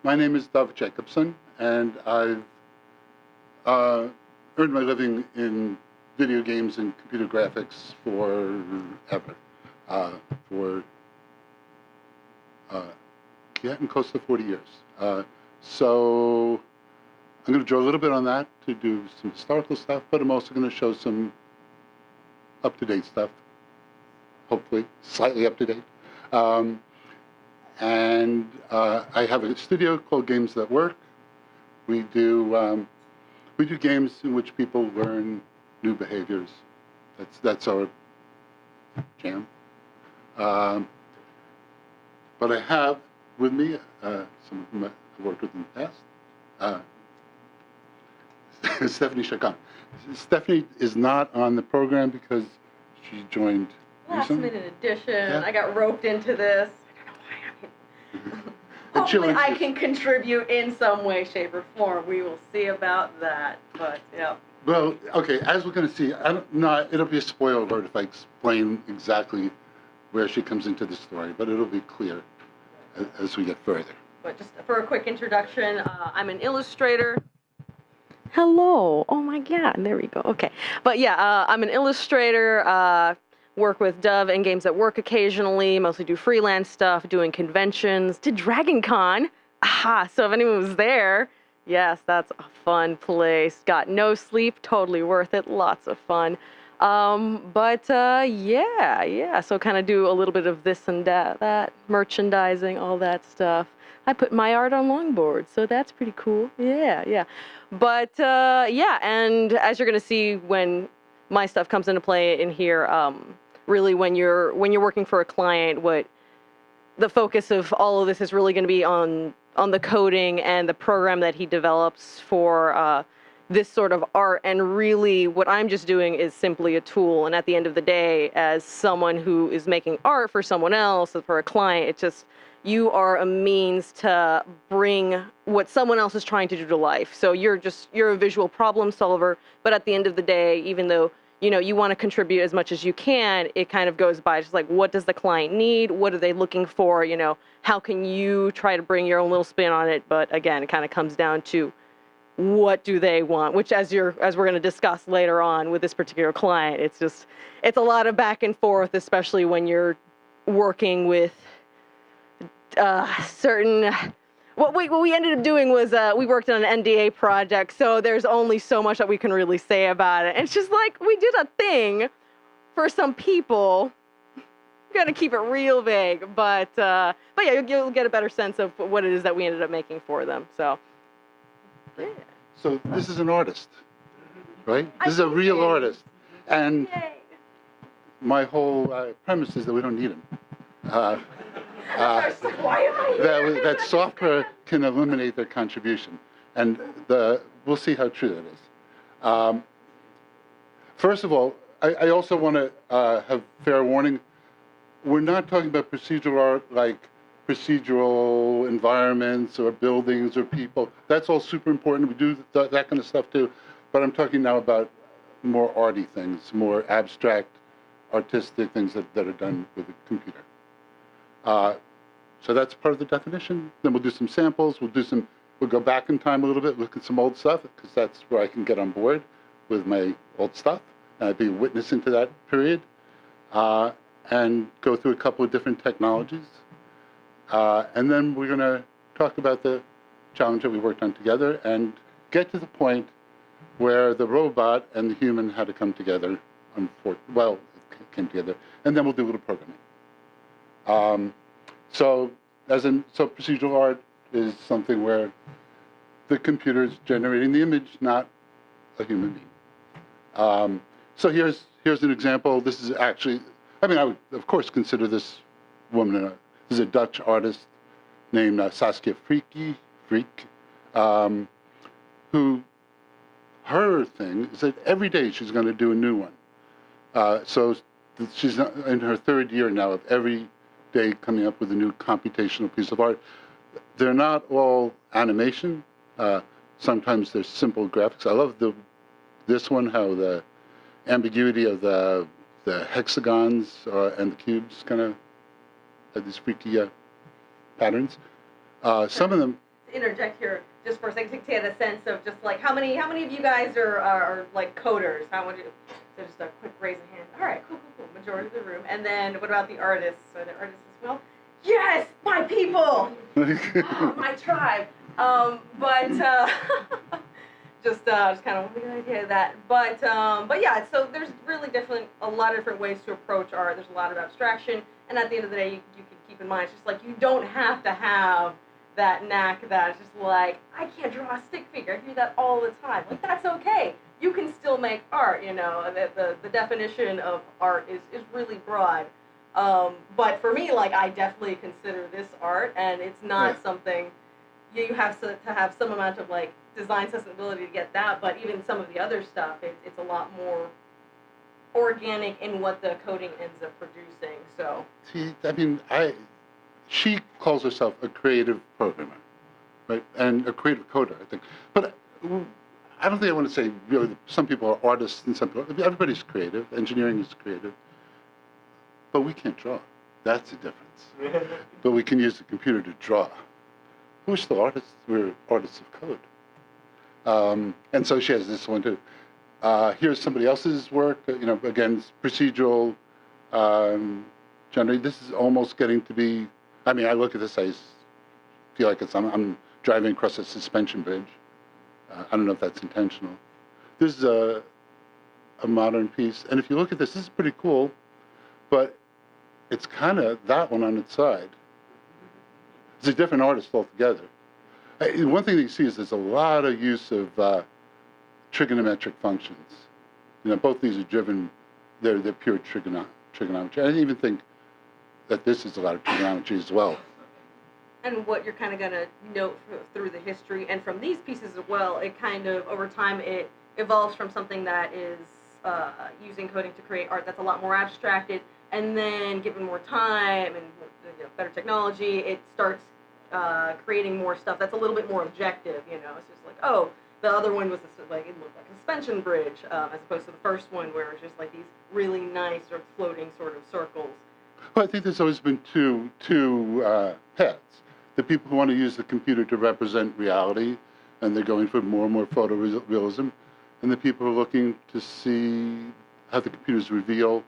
My name is Dov Jacobson, and I've earned my living in video games and computer graphics forever. Getting close to 40 years. So I'm going to draw a little bit on that to do some historical stuff, but I'm also going to show some up-to-date stuff, hopefully slightly up-to-date. I have a studio called Games That Work. We do games in which people learn new behaviors. That's our jam. But I have with me some of whom I've worked with in the past. Stephanie Chacon. Stephanie is not on the program because she joined last recently. minute addition. Yeah. I got roped into this. Hopefully I can contribute in some way, shape, or form. We will see about that. But yeah. Well, okay. As we're going to see, it'll be a spoiler alert if I explain exactly where she comes into the story, but it'll be clear as we get further. But just for a quick introduction, I'm an illustrator. Hello. Oh my God. There we go. Okay. But yeah, I'm an illustrator. Work with Dove and Games at Work occasionally. Mostly do freelance stuff, doing conventions. Did Dragon Con. Aha. So if anyone was there, yes, that's a fun place. Got no sleep. Totally worth it. Lots of fun. Yeah. So kind of do a little bit of this and that, merchandising, all that stuff. I put my art on longboard, so that's pretty cool. Yeah. But yeah, and as you're gonna see when my stuff comes into play in here, really when you're working for a client, what the focus of all of this is really gonna be on the coding and the program that he develops for this sort of art. And really what I'm just doing is simply a tool. And at the end of the day, as someone who is making art for someone else, for a client, it's just, you are a means to bring what someone else is trying to do to life. So you're a visual problem solver, but at the end of the day, even though, you want to contribute as much as you can, it kind of goes by just like, what does the client need? What are they looking for? How can you try to bring your own little spin on it? But again, it kind of comes down to what do they want, which as we're going to discuss later on with this particular client, it's a lot of back and forth, especially when you're working with certain. What we ended up doing was we worked on an NDA project, so there's only so much that we can really say about it. And it's just like we did a thing for some people. Got to keep it real vague, but yeah, you'll get a better sense of what it is that we ended up making for them. So. Yeah. So this is an artist, right? This is a real artist, and my whole premise is that we don't need him. That software can eliminate their contribution, and we'll see how true that is. First of all, I also want to have fair warning. We're not talking about procedural art like procedural environments or buildings or people. That's all super important. We do that kind of stuff too. But I'm talking now about more arty things, more abstract, artistic things that are done with a computer. So that's part of the definition. Then we'll do some samples. We'll go back in time a little bit, look at some old stuff, because that's where I can get on board with my old stuff. And I'd be a witness into that period. And go through a couple of different technologies. And then we're going to talk about the challenge that we worked on together and get to the point where the robot and the human had to come together. It came together. And then we'll do a little programming. So procedural art is something where the computer is generating the image, not a human being. So here's an example. This is actually, I would, of course, consider this woman this is a Dutch artist named Saskia Freek, who, her thing is that every day she's going to do a new one. So she's in her third year now of every day coming up with a new computational piece of art. They're not all animation. Sometimes they're simple graphics. I love this one, how the ambiguity of the hexagons and the cubes kind of have these freaky patterns. Some of them, interject here just for a second to get a sense of just like how many of you guys are like coders? How would you? So just a quick raise of hand. All right, cool. Majority of the room. And then what about the artists? Are there artists as well? Yes, my people, my tribe. But just kind of an idea of that. But yeah, so there's really a lot of different ways to approach art. There's a lot of abstraction, and at the end of the day, you can keep in mind, it's just like you don't have to have that knack that's just like, I can't draw a stick figure. I do that all the time. Like, that's okay. You can still make art, you know. The definition of art is really broad. But for me, like, I definitely consider this art, and it's not something you have to have some amount of like design sensibility to get that. But even some of the other stuff, it's a lot more organic in what the coding ends up producing. So see, I mean, she calls herself a creative programmer, right, and a creative coder, I think. But I don't think I want to say really. Some people are artists, and some people. Everybody's creative. Engineering is creative. But we can't draw. That's the difference. But we can use the computer to draw. We're still artists. We're artists of code. And so she has this one too. Here's somebody else's work. You know, again, it's procedural. Generally, this is almost getting to be. I mean, I look at this. I feel like I'm driving across a suspension bridge. I don't know if that's intentional. This is a modern piece, and if you look at this is pretty cool. But it's kind of that one on its side. It's a different artist altogether. One thing that you see is there's a lot of use of trigonometric functions. You know, both these are driven, they're pure trigonometry. I even think that this is a lot of trigonometry as well. And what you're kind of going to note through the history and from these pieces as well, it kind of, over time, it evolves from something that is using coding to create art that's a lot more abstracted. And then, given more time and better technology, it starts creating more stuff that's a little bit more objective. You know, it's just like, oh, the other one was like it looked like a suspension bridge, as opposed to the first one where it's just like these really nice sort of floating sort of circles. Well, I think there's always been two paths. The people who want to use the computer to represent reality, and they're going for more and more photorealism, and the people who are looking to see how the computers reveal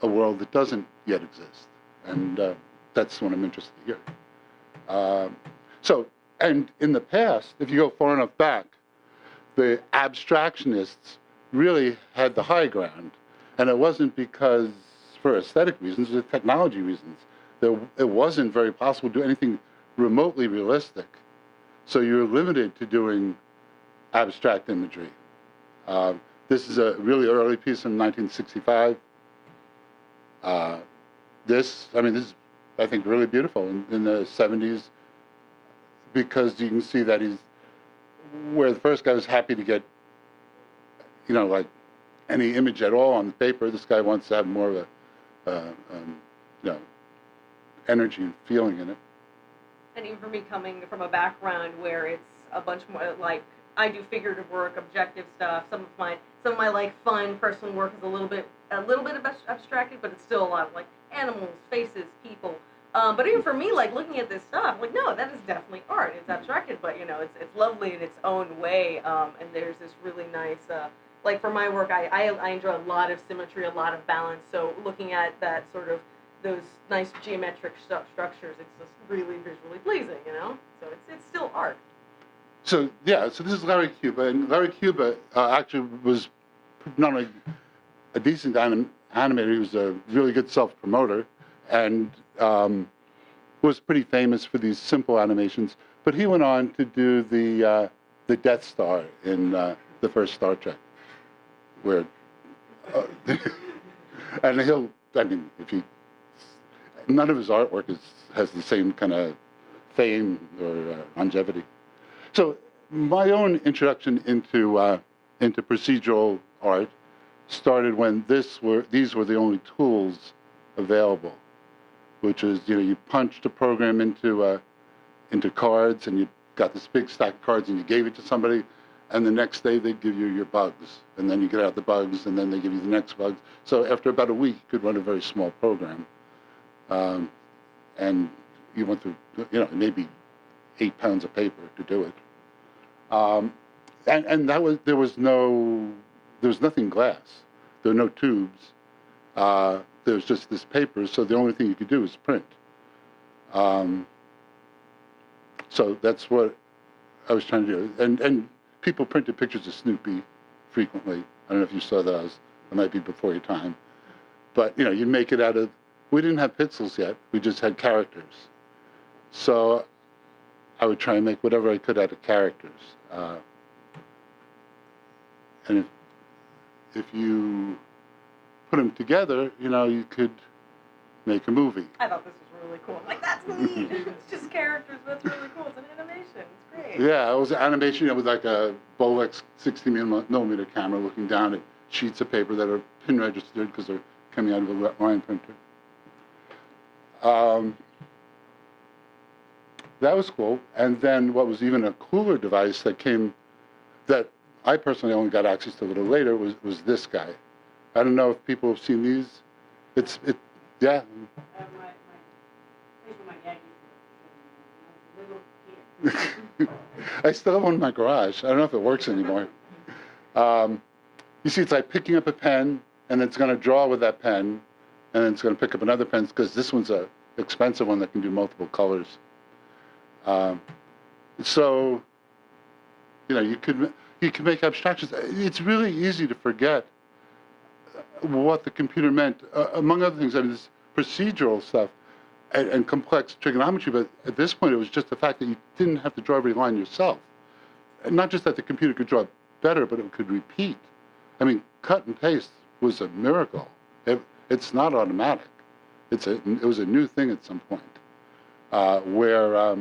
a world that doesn't yet exist. And that's what I'm interested in here. So, and in the past, if you go far enough back, the abstractionists really had the high ground. And it wasn't because, for aesthetic reasons, it was technology reasons. It wasn't very possible to do anything remotely realistic. So you're limited to doing abstract imagery. This is a really early piece in 1965. This is, I think, really beautiful in the 70s, because you can see that he's, where the first guy was happy to get, you know, like any image at all on the paper, this guy wants to have more of a, you know, energy and feeling in it. And even for me, coming from a background where it's a bunch more like, I do figurative work, objective stuff. Some of my like fun personal work is a little bit abstracted, but it's still a lot of like animals, faces, people. But even for me, like looking at this stuff, like no, that is definitely art. It's abstracted, but you know, it's lovely in its own way. And there's this really nice, like for my work, I enjoy a lot of symmetry, a lot of balance. So looking at that sort of those nice geometric structures, it's just really visually pleasing, you know. So it's still art. So yeah, so this is Larry Cuba, and Larry Cuba actually was not only a decent animator, he was a really good self-promoter, and was pretty famous for these simple animations. But he went on to do the Death Star in the first Star Trek, where and none of his artwork has the same kind of fame or longevity. So my own introduction into procedural art started when these were the only tools available, which is, you know, you punched a program into cards, and you got this big stack of cards, and you gave it to somebody, and the next day they'd give you your bugs, and then you get out the bugs, and then they give you the next bugs. So after about a week, you could run a very small program, and you went through, you know, maybe 8 pounds of paper to do it. And there was nothing glass. There were no tubes. There was just this paper, so the only thing you could do was print. So that's what I was trying to do. And people printed pictures of Snoopy frequently. I don't know if you saw those. It might be before your time. But, you make it out of, we didn't have pixels yet. We just had characters. So I would try and make whatever I could out of characters. And if you put them together, you could make a movie. I thought this was really cool. I'm like, that's neat. It's just characters, but it's really cool. It's an animation. It's great. Yeah, it was an animation. It was like a Bolex 60mm camera looking down at sheets of paper that are pin registered because they're coming out of a line printer. That was cool. And then what was even a cooler device that I personally only got access to a little later was this guy. I don't know if people have seen these. Yeah. I still have one in my garage. I don't know if it works anymore. You see, it's like picking up a pen, and it's going to draw with that pen, and then it's going to pick up another pen, because this one's a expensive one that can do multiple colors. So, you could make abstractions. It's really easy to forget what the computer meant. Among other things, this procedural stuff and complex trigonometry, but at this point it was just the fact that you didn't have to draw every line yourself. And not just that the computer could draw better, but it could repeat. I mean, cut and paste was a miracle. It's not automatic. It was a new thing at some point, where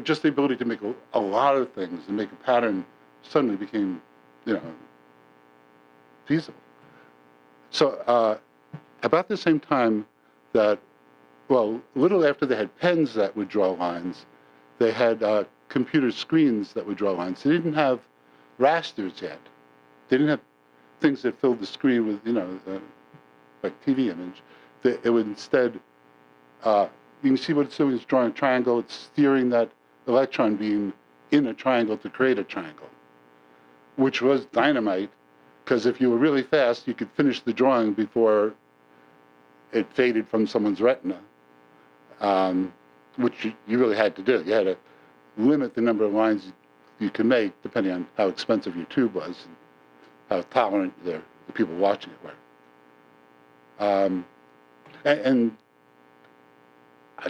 just the ability to make a lot of things and make a pattern suddenly became, feasible. So about the same time a little after they had pens that would draw lines, they had computer screens that would draw lines. They didn't have rasters yet. They didn't have things that filled the screen with, like TV image. It would instead, you can see what it's doing is drawing a triangle. It's steering that electron beam in a triangle to create a triangle, which was dynamite, because if you were really fast, you could finish the drawing before it faded from someone's retina, which you really had to do. You had to limit the number of lines you could make depending on how expensive your tube was and how tolerant the people watching it were. And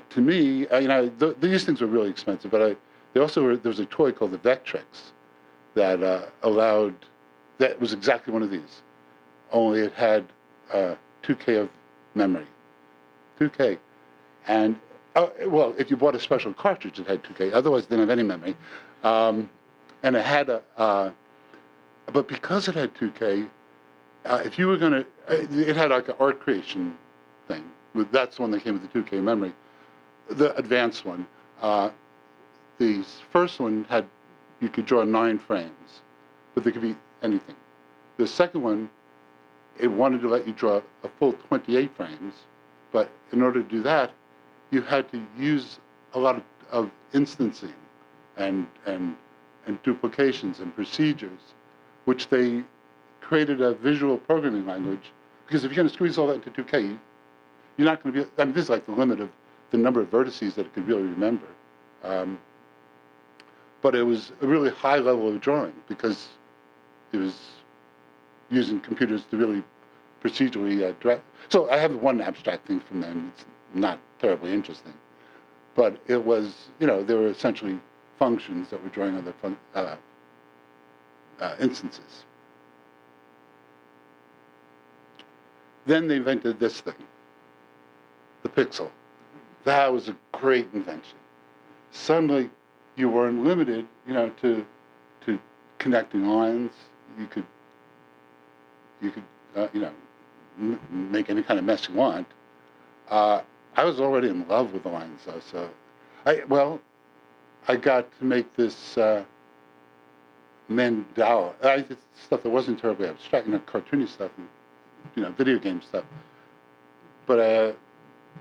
to me, these things were really expensive, but there was a toy called the Vectrex that that was exactly one of these, only it had 2K of memory. 2K. And, if you bought a special cartridge, it had 2K. Otherwise, it didn't have any memory. And it had but because it had 2K, if you were going to, it had like an art creation thing. That's the one that came with the 2K memory. The advanced one. The first one you could draw 9 frames, but there could be anything. The second one, it wanted to let you draw a full 28 frames, but in order to do that, you had to use a lot of instancing and duplications and procedures, which they created a visual programming language. Because if you're going to squeeze all that into 2K, you're not going to be, this is like the limit of the number of vertices that it could really remember. But it was a really high level of drawing because it was using computers to really procedurally direct. So I have one abstract thing from them. It's not terribly interesting. But it was, there were essentially functions that were drawing other instances. Then they invented this thing, the pixel. That was a great invention. Suddenly, you weren't limited, to connecting lines. You could make any kind of mess you want. I was already in love with the lines, though. So, I got to make this mandala. I did stuff that wasn't terribly abstract, cartoony stuff, and, video game stuff. But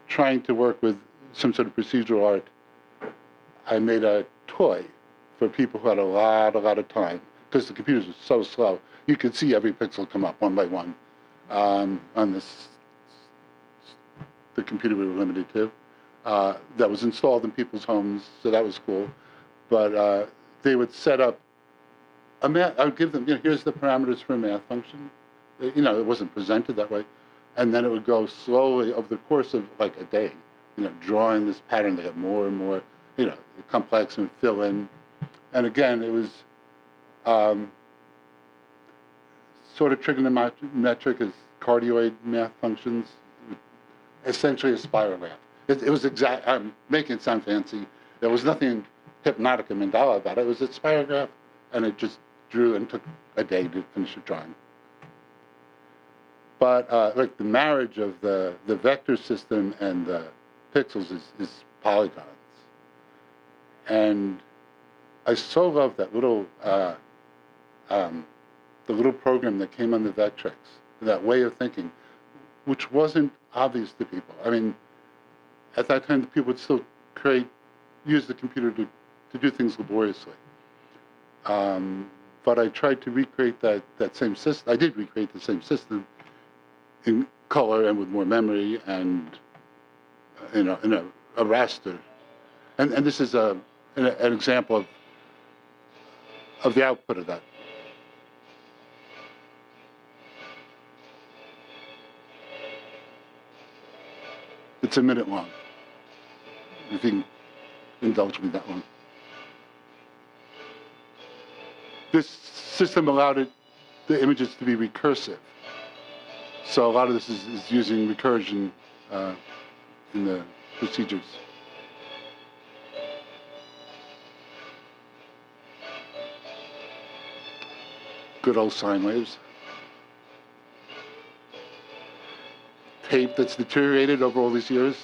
trying to work with some sort of procedural art, I made a toy for people who had a lot of time, because the computers were so slow. You could see every pixel come up one by one on the computer we were limited to. That was installed in people's homes, so that was cool. But they would set up a math. I would give them, here's the parameters for a math function. It wasn't presented that way, and then it would go slowly over the course of like a day. Drawing this pattern, they got more and more, complex and fill in. And again, it was sort of trigonometric as cardioid math functions, essentially a spirograph. It was exact. I'm making it sound fancy. There was nothing hypnotic and mandala about it. It was a spirograph, and it just drew and took a day to finish the drawing. But like the marriage of the vector system and the pixels is polygons. And I so love that little the little program that came on the Vectrex, that way of thinking, which wasn't obvious to people. I mean, at that time, people would still use the computer to do things laboriously. But I tried to recreate that same system. I did recreate the same system in color and with more memory and in a raster. And this is an example of the output of that. It's a minute long, if you can indulge me that long. This system allowed the images to be recursive. So a lot of this is using recursion in the procedures. Good old sine waves. Tape that's deteriorated over all these years.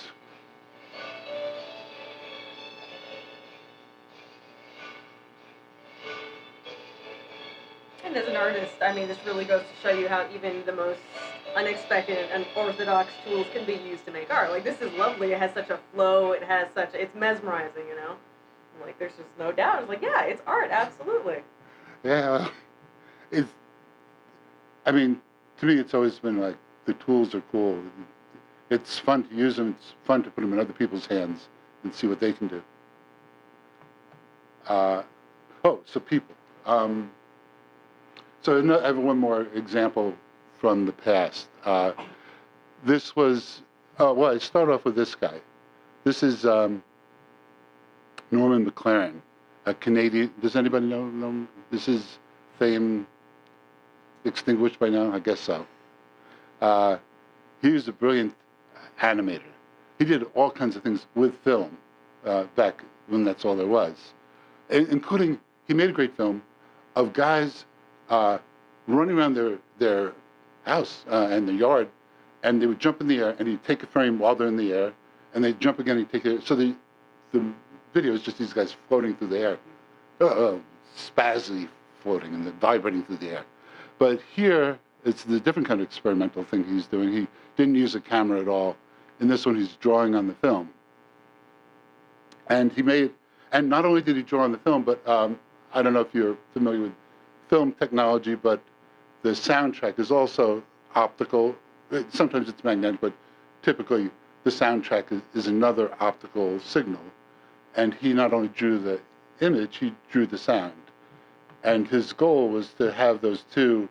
And as an artist, I mean, this really goes to show you how even the most unexpected and orthodox tools can be used to make art. Like, this is lovely. It has such a flow. It's mesmerizing, I'm like, there's just no doubt. It's like, yeah, it's art, absolutely. Yeah, I mean, to me, it's always been like, the tools are cool. It's fun to use them. It's fun to put them in other people's hands and see what they can do. So people. So I have one more example from the past. This was, I start off with this guy. This is Norman McLaren, a Canadian. Does anybody know? This is fame extinguished by now? I guess so. He was a brilliant animator. He did all kinds of things with film back when that's all there was, including he made a great film of guys running around their house and their yard, and they would jump in the air, and he'd take a frame while they're in the air, and they'd jump again, he'd take it. So the video is just these guys floating through the air, spazzy floating and vibrating through the air. But here, it's the different kind of experimental thing he's doing. He didn't use a camera at all. In this one, he's drawing on the film. And not only did he draw on the film, but I don't know if you're familiar with film technology, but the soundtrack is also optical. Sometimes it's magnetic, but typically the soundtrack is another optical signal. And he not only drew the image, he drew the sound. And his goal was to have those two.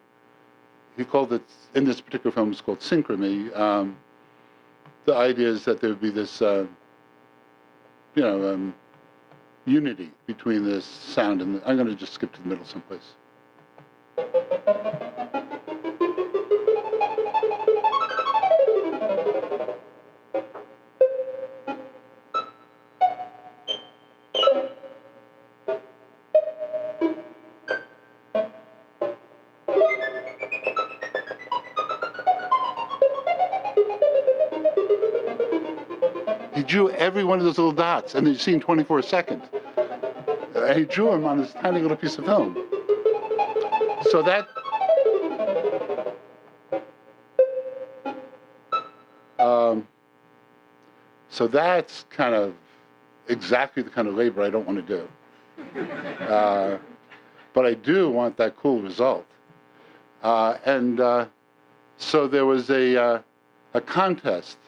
He called it, in this particular film, it's called synchrony. The idea is that there would be this, unity between this sound and I'm going to just skip to the middle someplace. He drew every one of those little dots, and you've seen 24 seconds. And he drew them on this tiny little piece of film. So that, So that's kind of exactly the kind of labor I don't want to do. But I do want that cool result. So there was a contest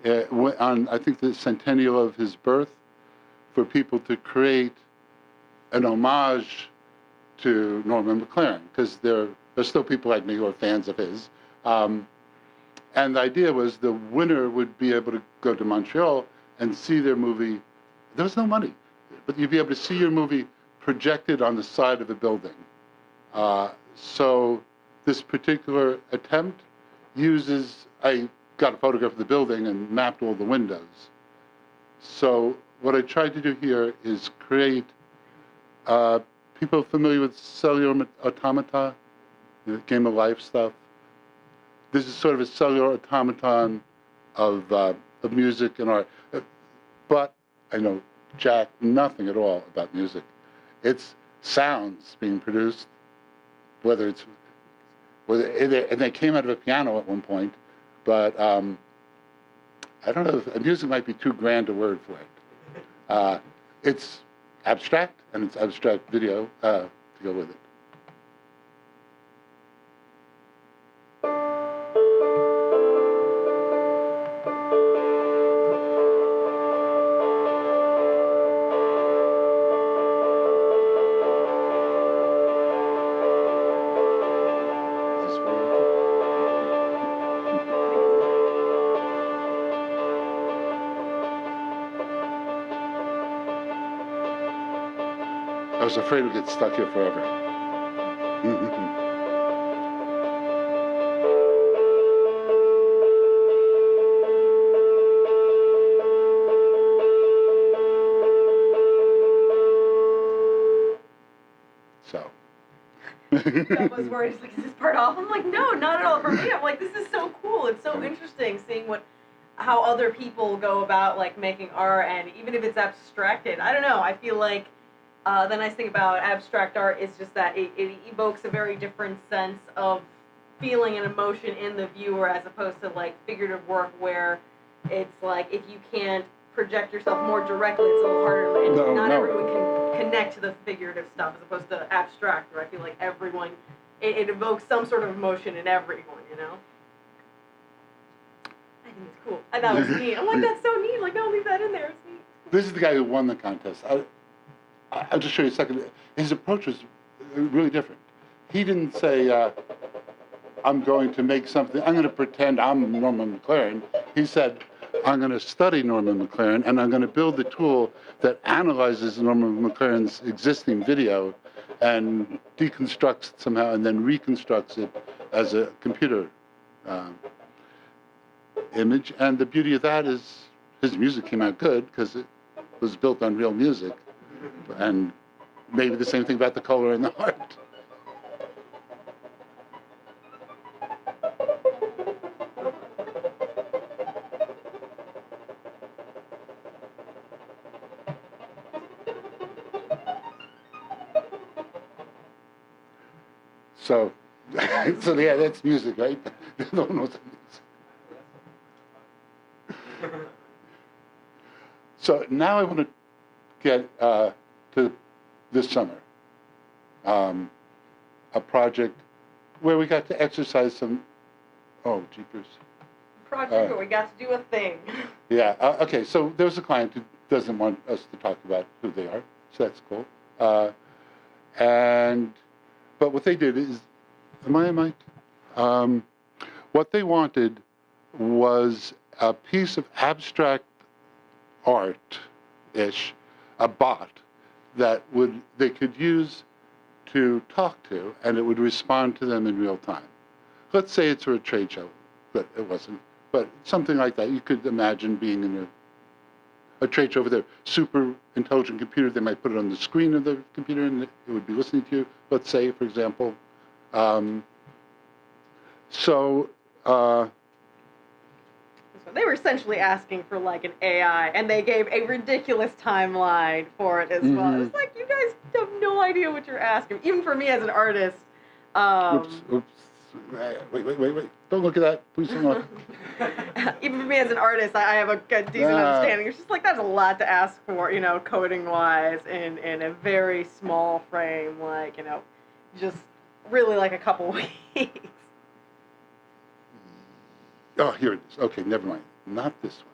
on, I think, the centennial of his birth for people to create an homage to Norman McLaren, because there's still people like me who are fans of his. And the idea was the winner would be able to go to Montreal and see their movie. There was no money, but you'd be able to see your movie projected on the side of a building. So this particular attempt uses, I got a photograph of the building and mapped all the windows. So what I tried to do here is create, people familiar with cellular automata, the Game of Life stuff? This is sort of a cellular automaton of music and art. But I know jack nothing at all about music. It's sounds being produced, and they came out of a piano at one point, but I don't know if music might be too grand a word for it. It's abstract, and it's abstract video to go with it. I was afraid we'd get stuck here forever. So. I was worried, it's like, is this part off? I'm like, no, not at all for me. I'm like, this is so cool. It's so interesting seeing how other people go about like making art, and even if it's abstracted, I don't know. I feel like the nice thing about abstract art is just that it evokes a very different sense of feeling and emotion in the viewer, as opposed to like figurative work where it's like if you can't project yourself more directly, it's a little harder. And not everyone can connect to the figurative stuff as opposed to abstract, where I feel like everyone, it evokes some sort of emotion in everyone, you know? I think it's cool. I thought it was neat. I'm like, that's so neat. Like, no, leave that in there. It's neat. This is the guy who won the contest. I'll just show you a second. His approach was really different. He didn't say, I'm going to make something, I'm going to pretend I'm Norman McLaren. He said, I'm going to study Norman McLaren, and I'm going to build the tool that analyzes Norman McLaren's existing video and deconstructs it somehow and then reconstructs it as a computer image. And the beauty of that is his music came out good because it was built on real music. And maybe the same thing about the color and the art. So yeah, that's music, right? No one knows what it means. So now I want to get to this summer, a project where we got to exercise some, oh, jeepers. Project where we got to do a thing. Yeah, okay, so there's a client who doesn't want us to talk about who they are, so that's cool. But what they did is, am I a mic? What they wanted was a piece of abstract art-ish, a bot that they could use to talk to, and it would respond to them in real time. Let's say it's for a trade show, but it wasn't. But something like that. You could imagine being in a trade show with a super intelligent computer. They might put it on the screen of the computer and it would be listening to you, let's say, for example. So they were essentially asking for like an AI, and they gave a ridiculous timeline for it as well. It's like, you guys have no idea what you're asking. Even for me as an artist. Oops. Wait. Don't look at that. Please don't look. Even for me as an artist, I have a decent understanding. It's just like that's a lot to ask for, coding-wise in a very small frame, like, just really like a couple weeks. Oh, here it is. Okay, never mind. Not this one.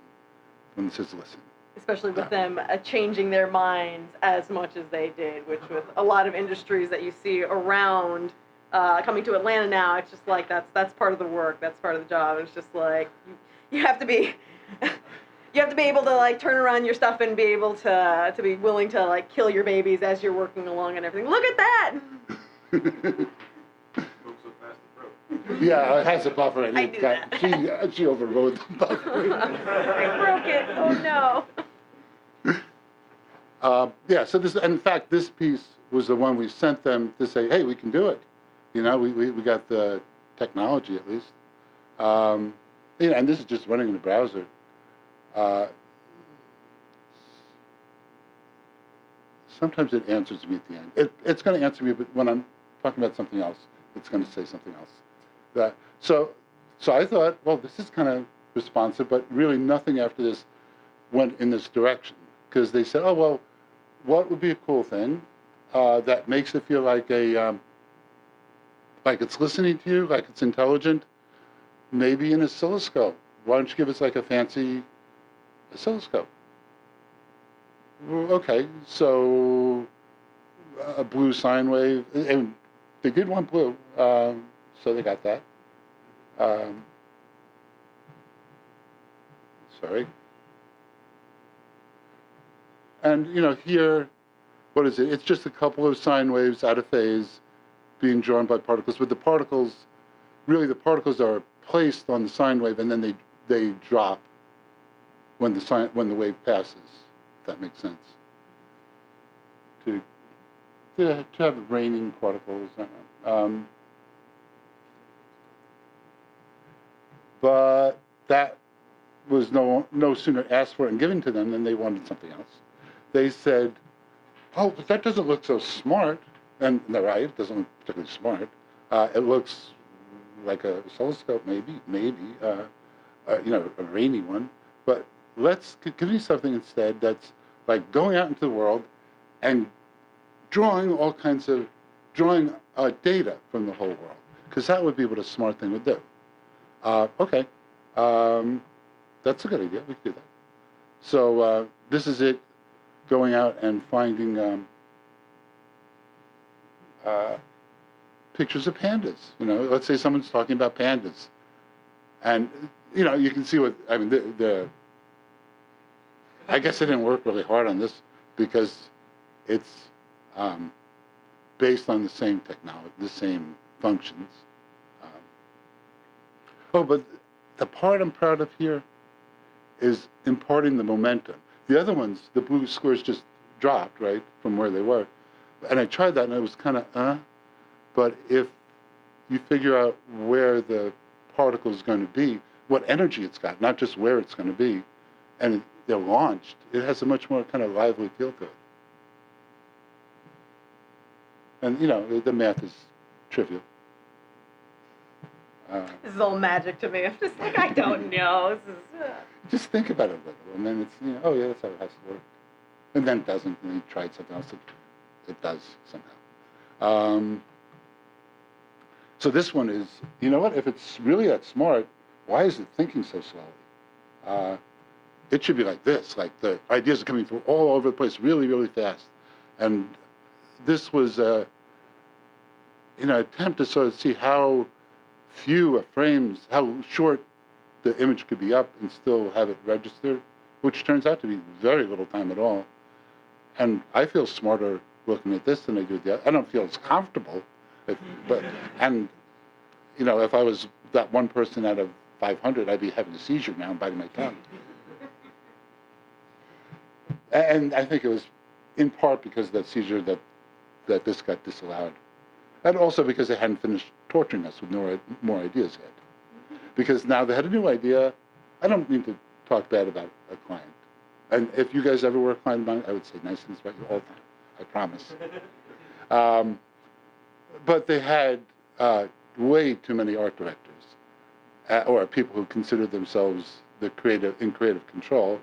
When it says listen. Especially with them changing their minds as much as they did, which with a lot of industries that you see around coming to Atlanta now, it's just like that's part of the work, that's part of the job. It's just like you have to be you have to be able to like turn around your stuff and be able to be willing to like kill your babies as you're working along and everything. Look at that. Yeah, it has a buffer in it. I knew that. She overrode the buffer. I broke it. Oh no. Yeah, so in fact, this piece was the one we sent them to say, hey, we can do it. We got the technology at least. And this is just running in the browser. Sometimes it answers me at the end. It's going to answer me, but when I'm talking about something else, it's going to say something else. So I thought, well, this is kind of responsive, but really nothing after this went in this direction. Because they said, oh, well, what would be a cool thing that makes it feel like like it's listening to you, like it's intelligent? Maybe an oscilloscope. Why don't you give us like a fancy oscilloscope? Well, okay, so a blue sine wave, and they did want blue, so they got that. Sorry. And here, what is it? It's just a couple of sine waves out of phase being drawn by particles, but the particles are placed on the sine wave, and then they drop when the wave passes. If that makes sense. To have raining particles. But that was no sooner asked for and given to them than they wanted something else. They said, oh, but that doesn't look so smart. And they're right, it doesn't look particularly smart. It looks like a oscilloscope, maybe, a rainy one. But give me something instead that's like going out into the world and drawing data from the whole world. Because that would be what a smart thing would do. Okay, that's a good idea, we could do that. So this is it, going out and finding pictures of pandas. Let's say someone's talking about pandas. And, you can see I guess I didn't work really hard on this because it's based on the same technology, the same functions. But the part I'm proud of here is imparting the momentum. The other ones, the blue squares just dropped, right, from where they were. And I tried that and it was kind of, But if you figure out where the particle is going to be, what energy it's got, not just where it's going to be, and they're launched, it has a much more kind of lively feel to it. And, the math is trivial. This is all magic to me. I'm just like, I don't know. Just think about it a little, and then it's, oh yeah, that's how it has to work. And then it doesn't, and you tried something else, it does somehow. So this one is, what, if it's really that smart, why is it thinking so slowly? It should be like this, like the ideas are coming through all over the place really, really fast. And this was an attempt to sort of see how few frames, how short the image could be up and still have it registered, which turns out to be very little time at all. And I feel smarter looking at this than I do the other. I don't feel as comfortable, if I was that one person out of 500, I'd be having a seizure now and biting my tongue. And I think it was in part because of that seizure that this got disallowed. And also because they hadn't finished torturing us with more ideas yet. Because now they had a new idea. I don't mean to talk bad about a client. And if you guys ever were a client of mine, I would say nice things about you all the time. I promise. But they had way too many art directors, or people who consider themselves in creative control.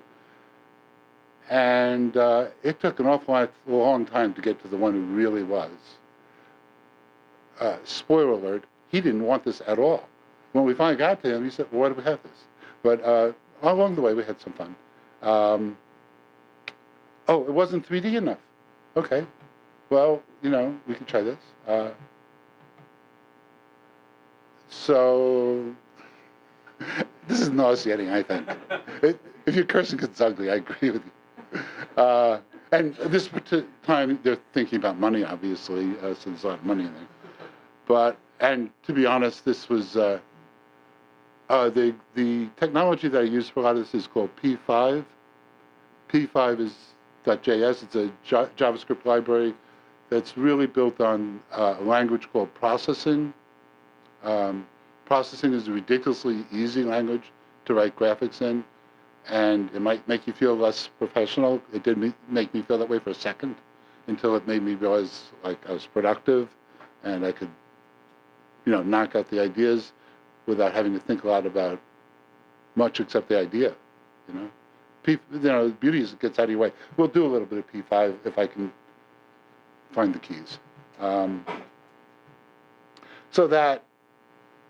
And it took an long time to get to the one who really was. Spoiler alert, he didn't want this at all. When we finally got to him, he said, well, why do we have this? But along the way, we had some fun. Oh, it wasn't 3D enough. Okay. Well, we can try this. So this is nauseating, I think. If you're cursing because it's ugly, I agree with you. And this time, they're thinking about money, obviously, so there's a lot of money in there. And to be honest, this was, the technology that I use for a lot of this is called P5. P5 is .js. It's a JavaScript library that's really built on a language called processing. Processing is a ridiculously easy language to write graphics in, and it might make you feel less professional. It did make me feel that way for a second, until it made me realize like I was productive, and I could, knock out the ideas without having to think a lot about much except the idea. The beauty is it gets out of your way. We'll do a little bit of P5 if I can find the keys. So that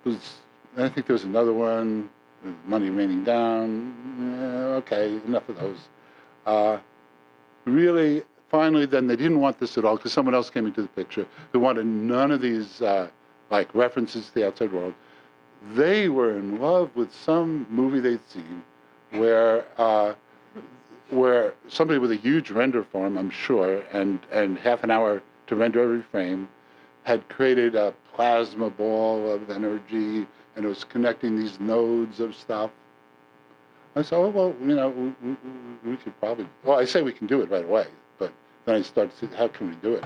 was, I think there was another one, money raining down. Okay, enough of those. Really, finally, then they didn't want this at all because someone else came into the picture who wanted none of these like references to the outside world. They were in love with some movie they'd seen where somebody with a huge render farm, I'm sure, and half an hour to render every frame, had created a plasma ball of energy, and it was connecting these nodes of stuff. I said, oh, well, we could probably, well, I say we can do it right away, but then I started to see, how can we do it?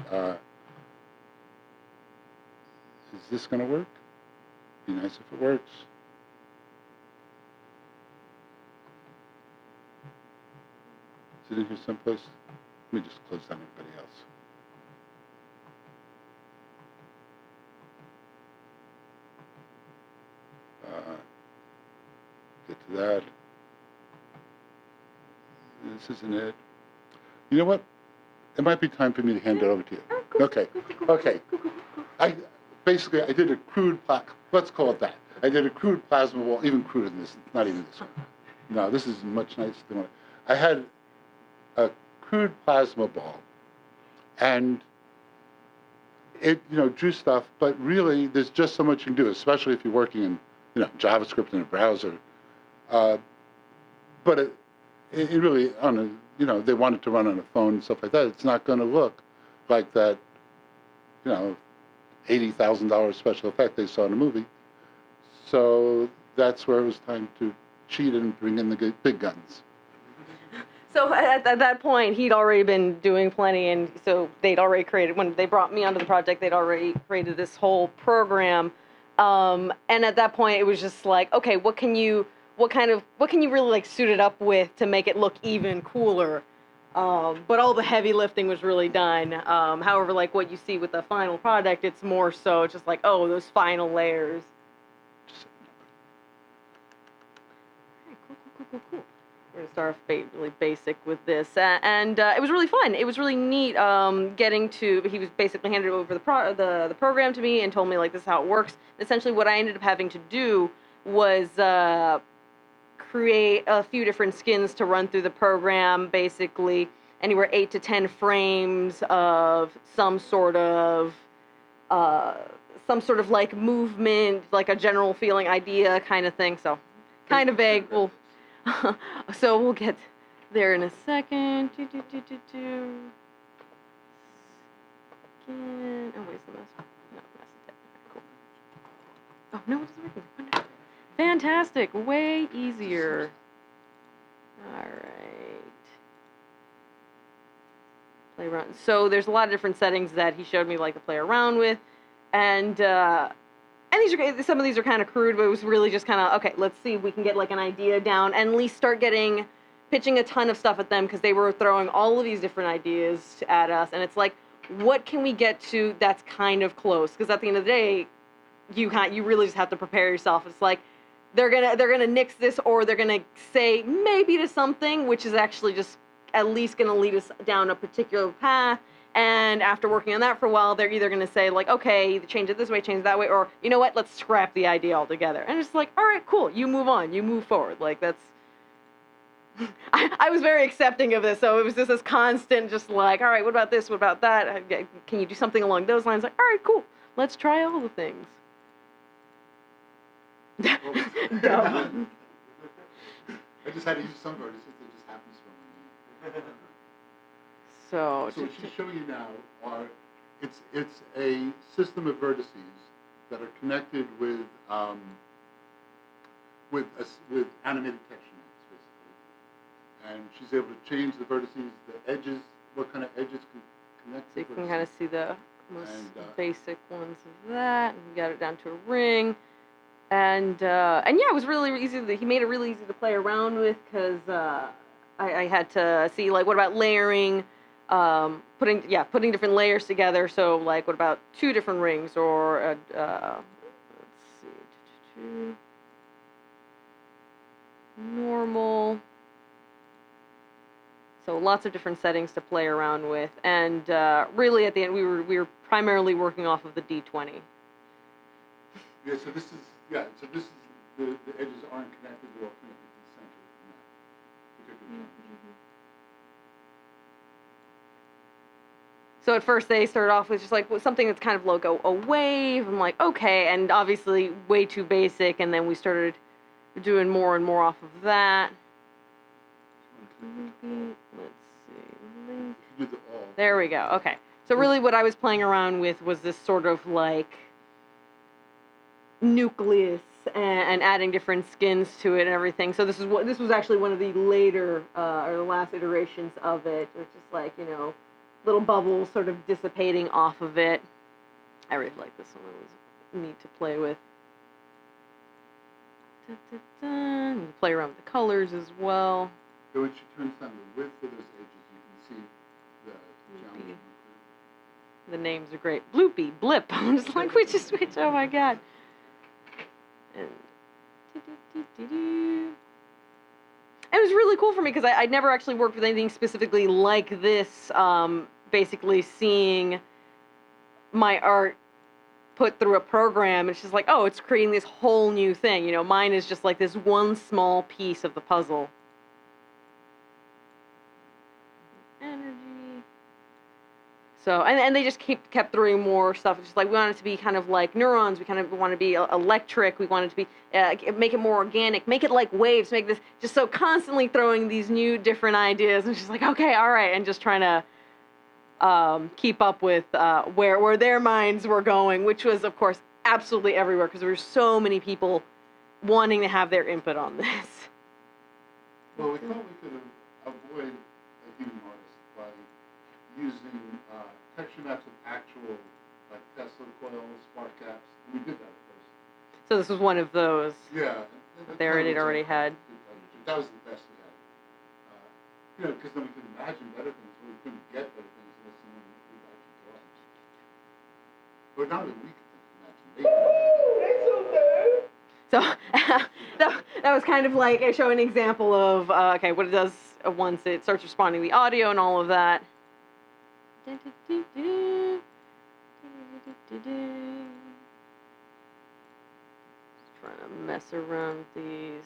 Is this going to work? Be nice if it works. Is it in here someplace? Let me just close down everybody else. Get to that. This isn't it. You know what? It might be time for me to hand it over to you. Okay. I did a crude, let's call it that. I did a crude plasma wall, even cruder than this, not even this one. No, this is much nicer than what I had. A crude plasma ball, and it drew stuff, but really there's just so much you can do, especially if you're working in JavaScript in a browser. But it really they want it to run on a phone and stuff like that. It's not going to look like that $80,000 special effect they saw in a movie. So that's where it was time to cheat and bring in the big guns. So at that point, he'd already been doing plenty, and so they'd already created, when they brought me onto the project, they'd already created this whole program. And at that point, it was just like, okay, what can you really like suit it up with to make it look even cooler? But all the heavy lifting was really done. However, like what you see with the final product, it's more so just like, oh, those final layers. Cool. We're going to start off really basic with this, and it was really fun. It was really neat he was basically handed over the program to me and told me, like, this is how it works. Essentially, what I ended up having to do was create a few different skins to run through the program, basically anywhere 8 to 10 frames of some sort of like movement, like a general feeling idea kind of thing. So kind of vague. So we'll get there in a second. Oh, where's the mess? No, mess is dead. Cool. Oh, no, it doesn't work. Wonderful. Fantastic. Way easier. All right. Play around. So there's a lot of different settings that he showed me, like, to play around with. And some of these are kind of crude, but it was really just kind of, okay, let's see if we can get like an idea down and at least start pitching a ton of stuff at them, because they were throwing all of these different ideas at us. And it's like, what can we get to that's kind of close? Because at the end of the day, you really just have to prepare yourself. It's like they're gonna nix this, or they're gonna say maybe to something, which is actually just at least gonna lead us down a particular path. And after working on that for a while, they're either gonna say like, okay, change it this way, change it that way, or you know what, let's scrap the idea altogether. And it's like, all right, cool, you move on, you move forward. Like that's. I was very accepting of this, so it was just this constant, just like, all right, what about this? What about that? Can you do something along those lines? Like, all right, cool, let's try all the things. Dumb. I just had to use some vertices. It just happens for me. So what she's showing you now are it's a system of vertices that are connected with animated texture maps, basically. And she's able to change the vertices, the edges, what kind of edges can connect. So you can kind of see the most basic ones of that, and you got it down to a ring. And yeah, it was really easy. He made it really easy to play around with, because I had to see, like, what about layering, putting different layers together. So like, what about 2 different rings, or let's see, normal. So lots of different settings to play around with, and really at the end we were primarily working off of the D20. Yeah. So this is the edges aren't connected; they're all connected to the center in that particular geometry. So at first they started off with just like something that's kind of like a wave. I'm like, okay, and obviously way too basic, and then we started doing more and more off of that. Let's see. There we go. Okay. So really what I was playing around with was this sort of like nucleus, and adding different skins to it and everything. So this was actually one of the later or the last iterations of it, which is like, you know, little bubbles sort of dissipating off of it. I really like this one. It was neat to play with. You can play around with the colors as well. So when she turns down the width of those edges, you can see the geometry. The names are great. Bloopy, Blip. I'm just like, which, oh my god. And it was really cool for me, because I'd never actually worked with anything specifically like this. Basically seeing my art put through a program, it's just like, oh, it's creating this whole new thing. You know, mine is just like this one small piece of the puzzle. Energy. So, and they just kept throwing more stuff. It's just like, we want it to be kind of like neurons. We kind of want to be electric. We want it to be, make it more organic. Make it like waves. Make this, just so constantly throwing these new different ideas. And just like, okay, all right. And just trying to keep up with where their minds were going, which was, of course, absolutely everywhere, because there were so many people wanting to have their input on this. Well, we thought we could avoid a human artist by using texture maps of actual, like, Tesla coils, spark gaps. We did that at first. So this was one of those. Yeah. They already had. That was the best we had. You know, because then we could imagine better things, but we couldn't get better things unless someone would actually draw. But not only we could imagine, they could. So that was kind of like showing an example of, okay, what it does once it starts responding to the audio and all of that. Just trying to mess around with these.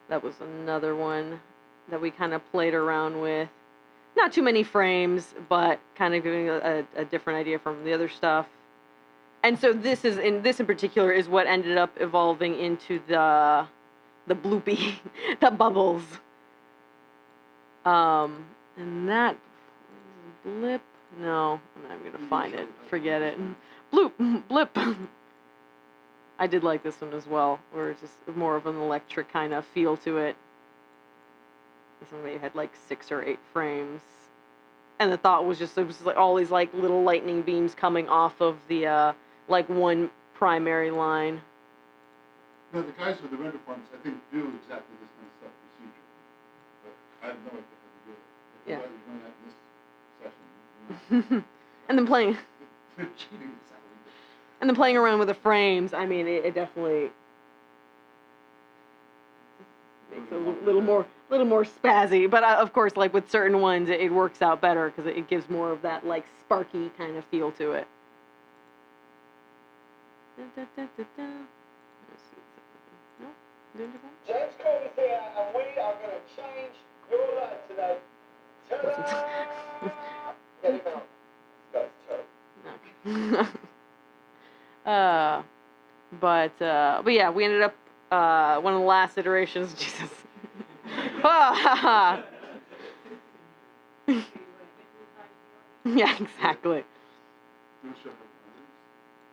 That was another one that we kind of played around with. Not too many frames, but kind of giving a different idea from the other stuff. And so this in particular is what ended up evolving into the bloopy, the bubbles. And that blip. No, I'm not gonna find it. Forget it. Bloop, blip. I did like this one as well, where it's just more of an electric kind of feel to it. Somebody had like 6 or 8 frames, and the thought was just, it was like all these like little lightning beams coming off of the like one primary line. No, the guys with the render farms, I think, do exactly this kind of stuff procedurally, but I have no idea how to do it. If Yeah. I was doing that in this session, And then playing. they're cheating exactly. And then playing around with the frames, I mean, it definitely makes it a little more spazzy. But of course, like with certain ones, it works out better because it gives more of that like sparky kind of feel to it. James Cody's here, and we are going to change your life today. Ta-da! Get him out. This guy's terrible. But yeah, we ended up one of the last iterations. Jesus. Yeah, exactly.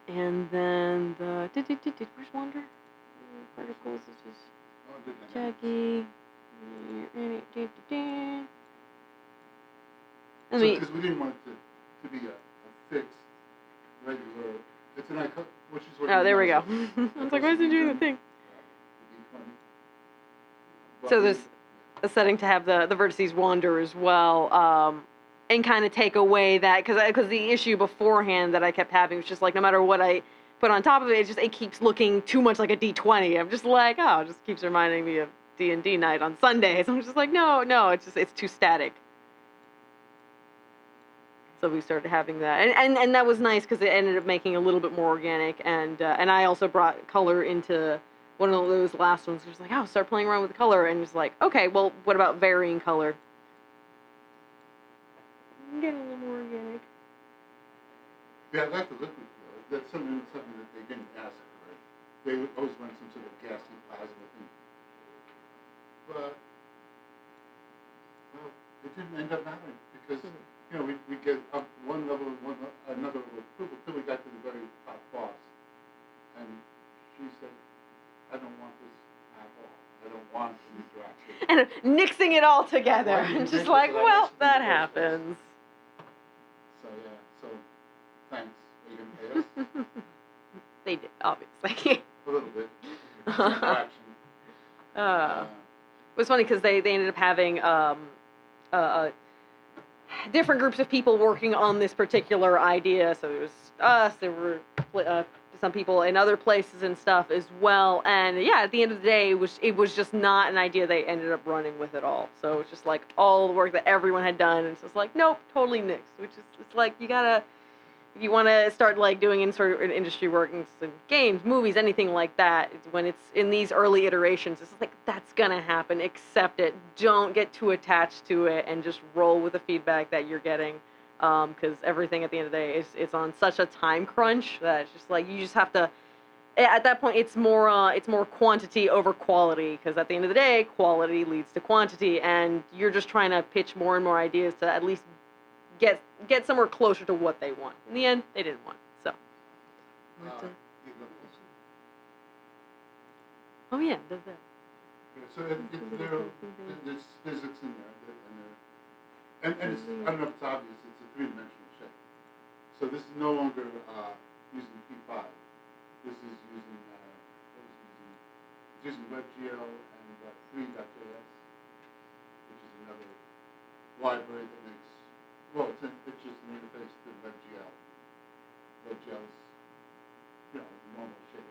And then the where's Wander? Particles is just Jackie. Because we didn't want it to be a fixed regular. It's an icon, which is what. Oh, there we go. I was like, why isn't it doing the thing? So there's a setting to have the vertices wander as well, and kind of take away that, because the issue beforehand that I kept having was just like, no matter what I put on top of it, it keeps looking too much like a D20. I'm just like, oh, it just keeps reminding me of D&D night on Sundays. I'm just like, no, it's too static. So we started having that, and that was nice because it ended up making a little bit more organic, and I also brought color into one of those last ones. It was like, oh, start playing around with the color, and it's like, okay, well, what about varying color? Get a little more organic. Yeah, I like the liquid feel. That's something that they didn't ask for. They always wanted some sort of gassy plasma thing, but well, it didn't end up mattering because. You know, we get up one level, another level of approval till we got to the very top boss. And she said, I don't want this at all. I don't want to interact with it. And nixing it all together. And just like, well, that happens. So, yeah, so thanks. Are you going to pay us? They did, obviously. A little bit. Interaction. It was funny because they ended up having different groups of people working on this particular idea. So it was us, there were some people in other places and stuff as well. And yeah, at the end of the day, it was just not an idea they ended up running with at all. So it's just like all the work that everyone had done, and it's just like, nope, totally nixed. Which is, it's like, you gotta, if you want to start like doing in sort of industry work, in games, movies, anything like that, when it's in these early iterations, it's like, that's gonna happen. Accept it. Don't get too attached to it, and just roll with the feedback that you're getting. Because everything at the end of the day is on such a time crunch that it's just like, you just have to. At that point, it's more quantity over quality. Because at the end of the day, quality leads to quantity, and you're just trying to pitch more and more ideas to at least get somewhere closer to what they want. In the end, they didn't want. So. Oh yeah, does that. Yeah, so there's physics in there, and it's, I don't know if it's obvious, it's a three-dimensional shape. So this is no longer using P5. This is using WebGL and 3.js, which is another library that makes. Well, it's just an interface to WebGL. WebGL is, normal shape.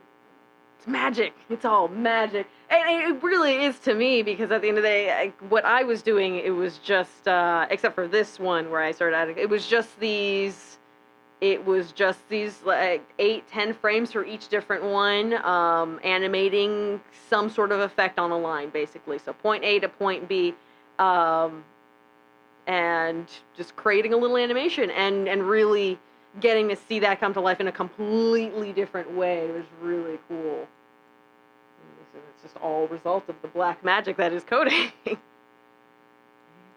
It's magic. It's all magic. And it really is to me, because at the end of the day, what I was doing, it was just, except for this one where I started adding, it was just these like 8-10 frames for each different one, animating some sort of effect on a line, basically. So point A to point B, and just creating a little animation and really getting to see that come to life in a completely different way. It was really cool. It's just all a result of the black magic that is coding. There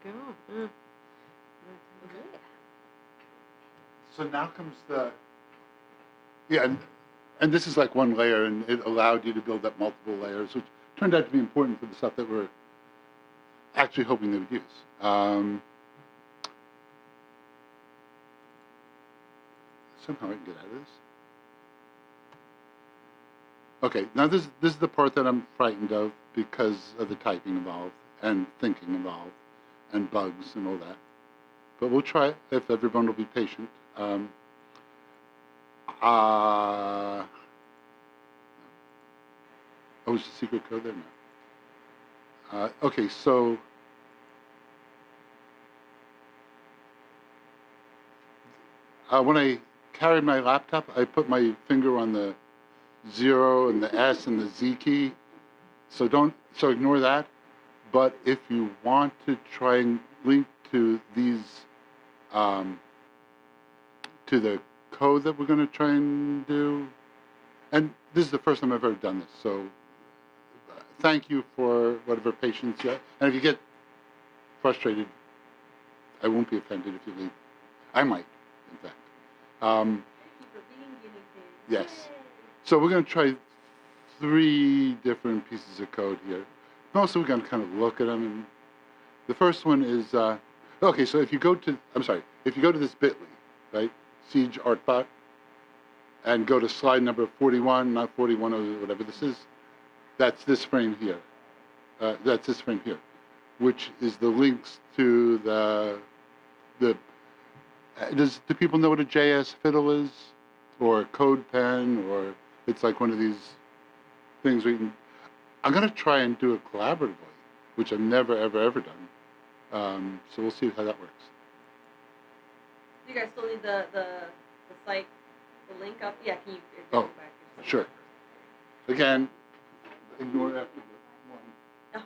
you go. So now comes and this is like one layer, and it allowed you to build up multiple layers, which turned out to be important for the stuff that we're actually hoping they would use. Somehow I can get out of this. Okay, now this is the part that I'm frightened of because of the typing involved and thinking involved and bugs and all that. But we'll try it if everyone will be patient. Oh, is the secret code there? No. Okay, so when I carried my laptop, I put my finger on the 0 and the S and the Z key. So ignore that. But if you want to try and link to these, to the code that we're going to try and do, and this is the first time I've ever done this, so thank you for whatever patience you have. And if you get frustrated, I won't be offended if you leave. I might, in fact. Thank you for being guinea pigs. Yes. So we're going to try 3 different pieces of code here. Mostly we're going to kind of look at them. And the first one is, okay, so if you go to this bit.ly, right, Siege Artbot, and go to slide number 41, not 41 or whatever this is, that's this frame here. That's this frame here, which is the links to do people know what a js-fiddle is? Or a code pen, or it's like one of these things where you can, I'm going to try and do it collaboratively, which I've never, ever done. So we'll see how that works. Do you guys still need the site, the link up? Yeah, can you Oh, go back? sure. Again, ignore after the one. Oh.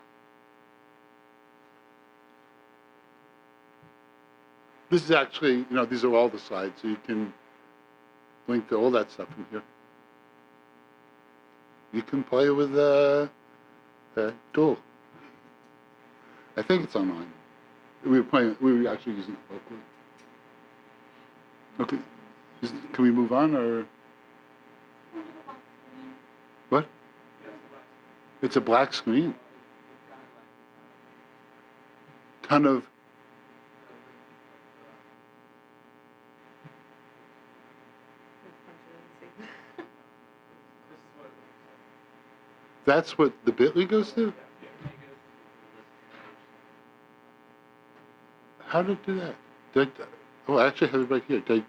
This is actually, these are all the slides, so you can link to all that stuff from here. You can play with the tool. I think it's online. We were actually using it locally. Okay, can we move on, or? What? It's a black screen. Ton of. That's what the bit.ly goes to? How did it do that? I actually have it right here.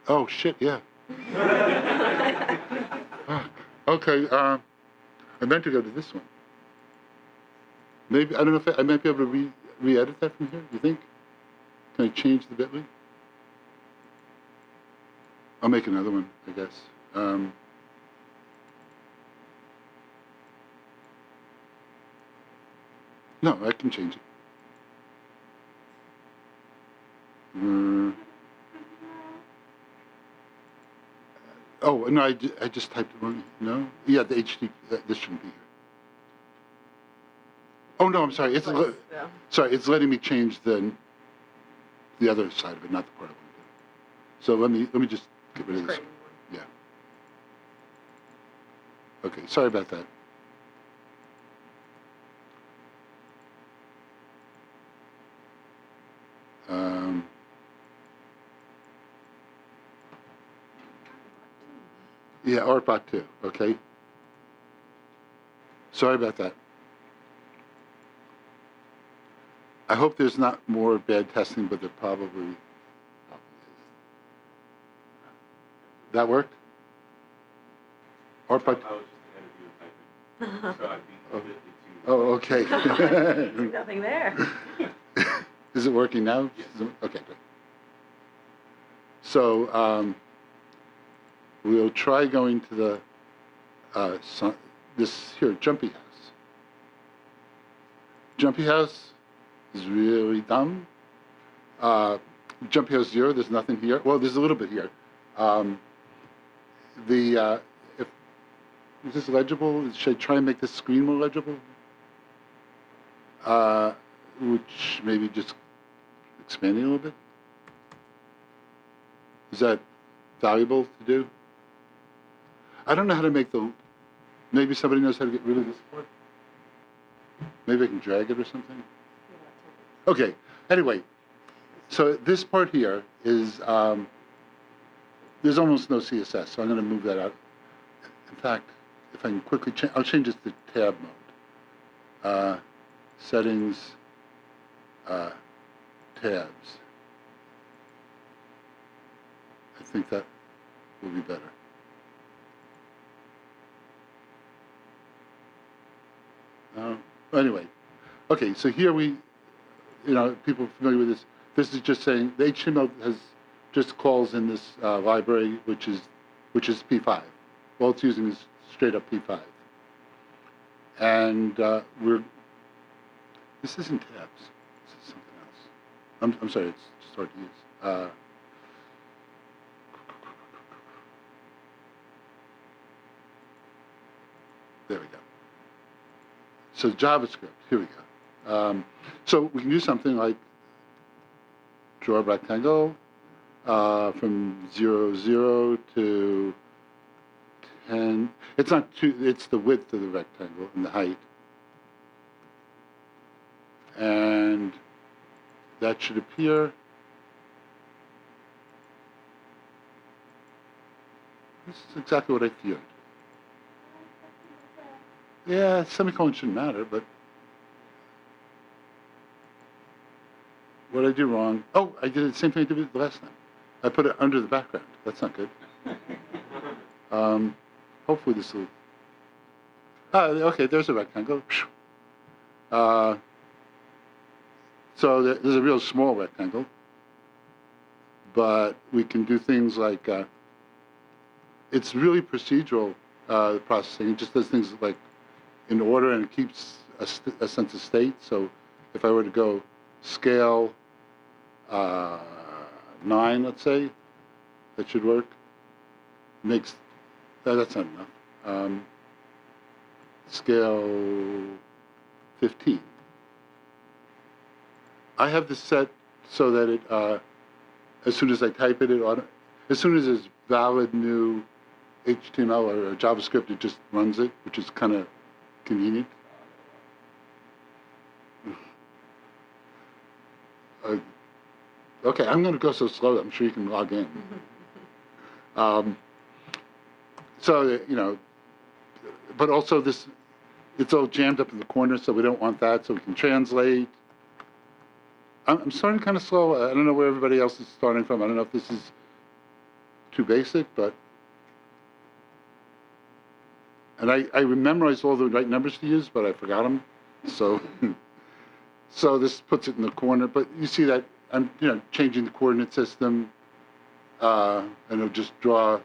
Oh, shit, yeah. Okay, I meant to go to this one. Maybe, I don't know if I might be able to re-edit that from here, you think? Can I change the bit.ly? I'll make another one, I guess. No, I can change it. Oh, no, I just typed it wrong. No? Yeah, the HTTP, this shouldn't be here. Oh, no, I'm sorry. Sorry, it's letting me change the other side of it, not the part I want to do. So let me just get rid of this one. Yeah. Okay, sorry about that. Yeah, Artbot 2, okay. Sorry about that. I hope there's not more bad testing, but there probably is. That worked? Artbot. I was just ahead of you typing, so I'd be completely too. Oh, okay. Nothing there. Is it working now? Yes. Okay, good. So we'll try going to the this here Jumpy House. Jumpy House is really dumb. Jumpy House 0, there's nothing here. Well, there's a little bit here. Is this legible? Should I try and make this screen more legible? Which maybe just expanding a little bit. Is that valuable to do? I don't know how to make maybe somebody knows how to get rid of this part? Maybe I can drag it or something? Okay, anyway, so this part here is, there's almost no CSS, so I'm going to move that out. In fact, if I can quickly change, I'll change this to tab mode. Settings, tabs. I think that will be better. Anyway, okay, so here people familiar with this. This is just saying the HTML has just calls in this library, which is P5. All it's using is straight up P5. And this isn't tabs. This is something else. I'm sorry, it's just hard to use. There we go. So JavaScript, here we go. So we can do something like draw a rectangle from 0, 0 to 10. It's not it's the width of the rectangle and the height. And that should appear. This is exactly what I feared. Yeah, semicolon shouldn't matter, but what did I do wrong? Oh, I did the same thing I did the last time. I put it under the background. That's not good. Hopefully this will... okay, there's a rectangle. So there's a real small rectangle, but we can do things like... it's really procedural processing. It just does things like in order, and it keeps a sense of state. So if I were to go scale 9, let's say, that should work. Makes that's not enough. Scale 15. I have this set so that it, as soon as I type it, as soon as it's valid new HTML or JavaScript, it just runs it, which is kind of convenient. Okay, I'm going to go so slow that I'm sure you can log in. So, but also it's all jammed up in the corner, so we don't want that, so we can translate. I'm starting kind of slow. I don't know where everybody else is starting from. I don't know if this is too basic, but... And I memorized all the right numbers to use, but I forgot them. So, so this puts it in the corner. But you see that I'm, changing the coordinate system, and it'll just draw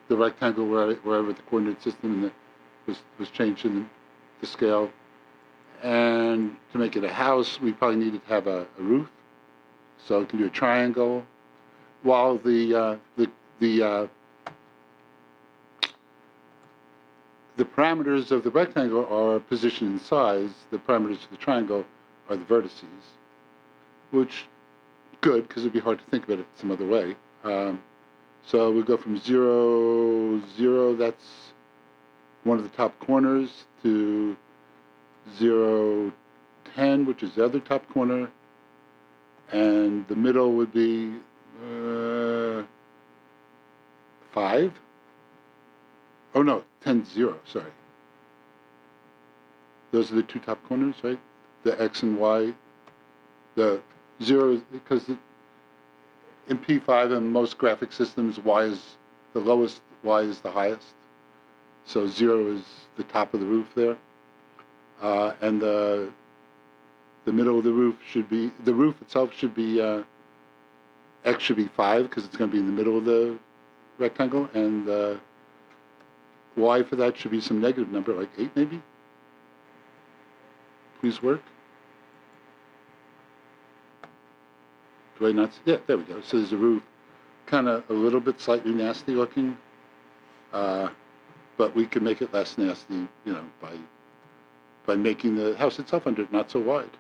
the rectangle wherever the coordinate system was changed in the scale. And to make it a house, we probably needed to have a roof. So it can do a triangle, while the parameters of the rectangle are position and size. The parameters of the triangle are the vertices, which good, because it'd be hard to think about it some other way. So we go from 0, 0, that's one of the top corners, to 0, 10, which is the other top corner, and the middle would be 5. Oh no, 10, 0, sorry. Those are the two top corners, right? The X and Y. The 0, because in P5 and most graphic systems, Y is the lowest, Y is the highest. So 0 is the top of the roof there. And the middle of the roof should be, the roof itself should be, X should be 5, because it's going to be in the middle of the rectangle, and Y for that should be some negative number, like 8 maybe? Please work. Do I not see? Yeah, there we go. So there's a roof, kind of a little bit slightly nasty looking, but we can make it less nasty, by making the house itself under it not so wide.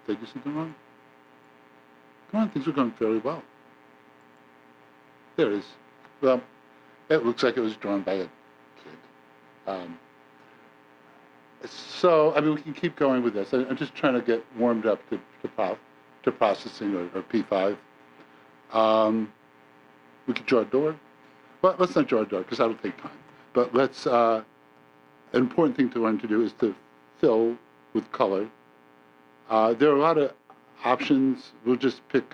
Did I do something wrong? Come on, things are going fairly well. There it is. Well, it looks like it was drawn by a kid. So, I mean, we can keep going with this. I'm just trying to get warmed up to processing or P5. We could draw a door. Well, let's not draw a door, because that'll take time. But let's, an important thing to learn to do is to fill with color. There are a lot of options, we'll just pick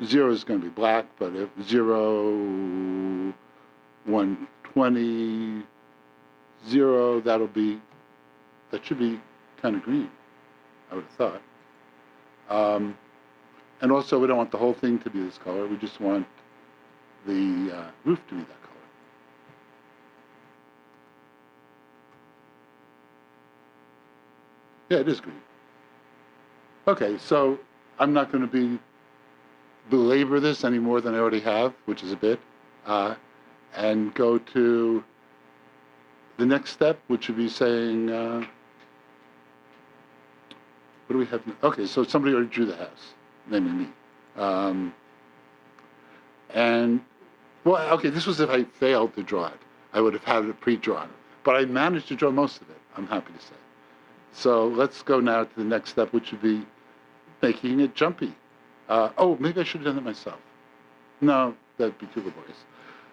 0 is going to be black, but if 0, 120, 0, that should be kind of green, I would have thought. And also, we don't want the whole thing to be this color. We just want the roof to be that color. Yeah, it is green. Okay, so I'm not going to belabor this any more than I already have, which is a bit, and go to the next step, which would be saying, what do we have? Okay, so somebody already drew the house, namely me. And, well, okay, this was if I failed to draw it. I would have had it pre-drawn. But I managed to draw most of it, I'm happy to say. So let's go now to the next step, which would be making it jumpy. Oh, maybe I should have done it myself. No, that'd be too laborious.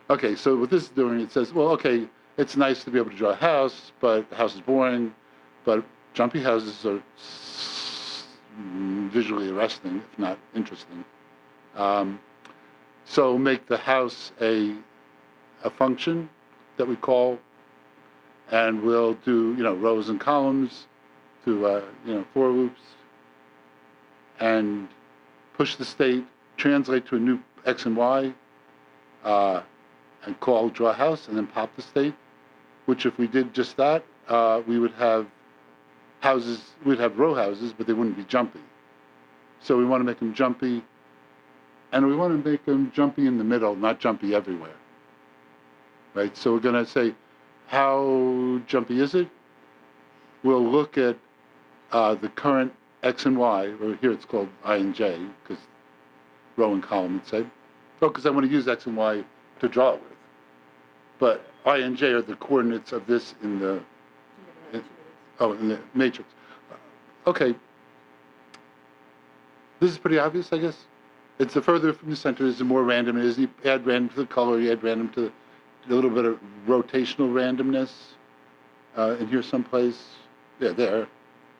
Okay, so what this is doing, it says, well, okay, it's nice to be able to draw a house, but the house is boring, but jumpy houses are visually arresting, if not interesting. So make the house a function that we call, and we'll do, rows and columns to, for loops, and push the state, translate to a new X and Y, and call draw house, and then pop the state, which if we did just that, we would have houses, we'd have row houses, but they wouldn't be jumpy. So we want to make them jumpy, and we want to make them jumpy in the middle, not jumpy everywhere. Right, so we're going to say, how jumpy is it? We'll look at the current X and Y, or here it's called I and J, because row and column would say. Oh, because I want to use X and Y to draw it with. But I and J are the coordinates of this in the matrix. Okay. This is pretty obvious, I guess. It's the further from the center is, the more random it is. You add random to the color, you add random to a little bit of rotational randomness in here someplace. Yeah, there.